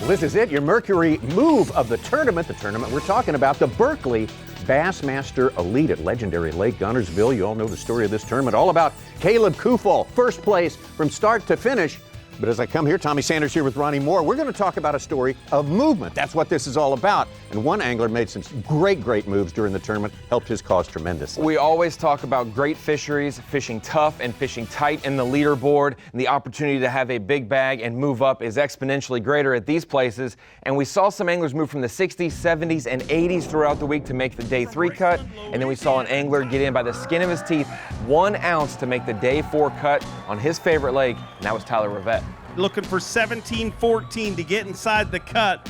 Well, this is it, your Mercury Move of the tournament. The tournament we're talking about, the Berkeley Bassmaster Elite at legendary Lake Guntersville. You all know the story of this tournament, all about Caleb Kufal, first place from start to finish. But as I come here, Tommy Sanders here with Ronnie Moore, we're going to talk about a story of movement. That's what this is all about. And one angler made some great moves during the tournament, helped his cause tremendously. We always talk about great fisheries, fishing tough and fishing tight in the leaderboard. And the opportunity to have a big bag and move up is exponentially greater at these places. And we saw some anglers move from the 60s, 70s, and 80s throughout the week to make the day 3 cut. And then we saw an angler get in by the skin of his teeth, 1 ounce to make the day 4 cut on his favorite lake, and that was Tyler Rivet. Looking for 17-14 to get inside the cut.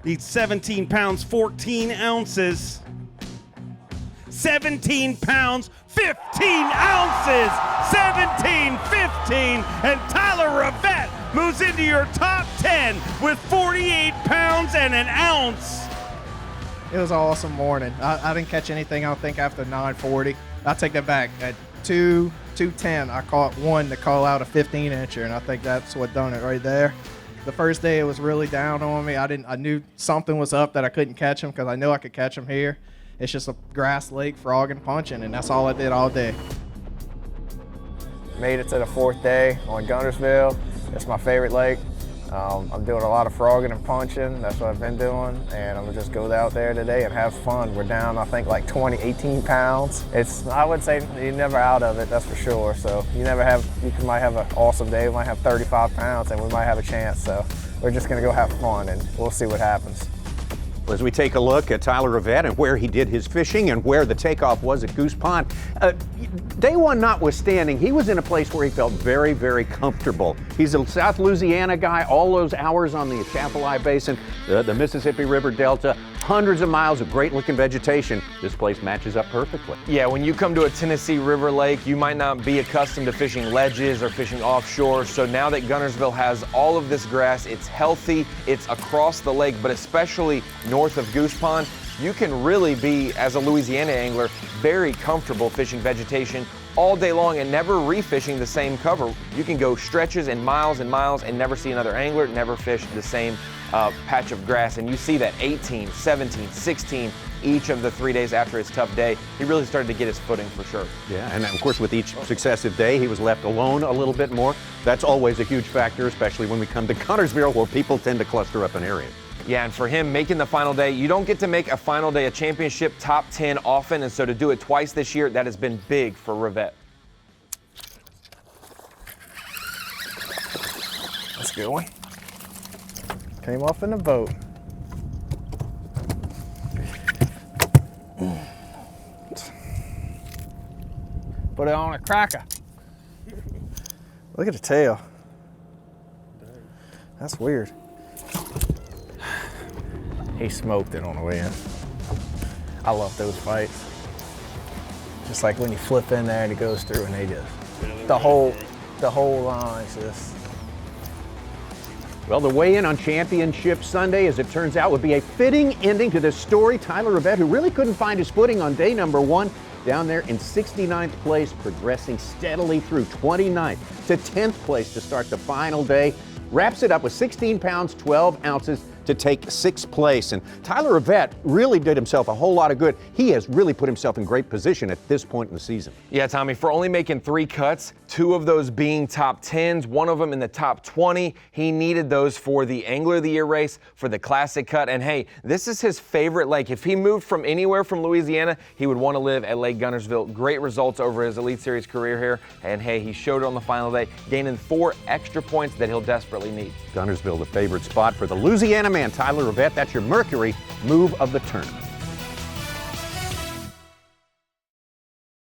Needs 17 pounds, 14 ounces. 17 pounds, 15 ounces. 17-15, and Tyler Rivet moves into your top 10 with 48 pounds and an ounce. It was an awesome morning. I didn't catch anything, I don't think, after 9:40. I'll take that back. At 2:10, I caught one to call out a 15-incher, and I think that's what done it right there. The first day it was really down on me. I knew something was up that I couldn't catch him because I knew I could catch him here. It's just a grass lake, frogging, punching, and that's all I did all day. Made it to the 4th day on Guntersville. It's my favorite lake. I'm doing a lot of frogging and punching. That's what I've been doing, and I'm gonna just go out there today and have fun. We're down, I think, like 18 pounds. I would say you're never out of it, that's for sure. So you might have an awesome day. We might have 35 pounds, and we might have a chance. So we're just gonna go have fun, and we'll see what happens. As we take a look at Tyler Rivet and where he did his fishing and where the takeoff was at Goose Pond, day 1 notwithstanding, he was in a place where he felt very comfortable. He's a South Louisiana guy, all those hours on the Atchafalaya Basin, the Mississippi River Delta, hundreds of miles of great-looking vegetation. This place matches up perfectly. Yeah, when you come to a Tennessee River lake, you might not be accustomed to fishing ledges or fishing offshore. So now that Guntersville has all of this grass, it's healthy, it's across the lake, but especially north of Goose Pond, you can really be, as a Louisiana angler, very comfortable fishing vegetation all day long and never refishing the same cover. You can go stretches and miles and never see another angler, never fish the same patch of grass. And you see that 18, 17, 16, each of the 3 days after his tough day, he really started to get his footing for sure. Yeah, and of course with each successive day, he was left alone a little bit more. That's always a huge factor, especially when we come to Guntersville, where people tend to cluster up in areas. Yeah, and for him, making the final day, you don't get to make a final day, a championship top 10 often, and so to do it twice this year, that has been big for Rivet. That's a good one. Came off in the boat. Put it on a cracker. Look at the tail. That's weird. He smoked it on the way in. I love those fights. Just like when you flip in there and it goes through and they just, the whole line's just. Well, the weigh-in on Championship Sunday, as it turns out, would be a fitting ending to this story. Tyler Rivet, who really couldn't find his footing on day number 1, down there in 69th place, progressing steadily through 29th to 10th place to start the final day. Wraps it up with 16 pounds, 12 ounces to take 6th place. And Tyler Rivet really did himself a whole lot of good. He has really put himself in great position at this point in the season. Yeah, Tommy, for only making 3 cuts, 2 of those being top 10s, 1 of them in the top 20, he needed those for the Angler of the Year race, for the Classic Cut. And hey, this is his favorite lake. If he moved from anywhere from Louisiana, he would want to live at Lake Guntersville. Great results over his Elite Series career here. And hey, he showed it on the final day, gaining 4 extra points that he'll desperately need. Guntersville, the favorite spot for the Louisiana man, Tyler Rivet. That's your Mercury Move of the tournament.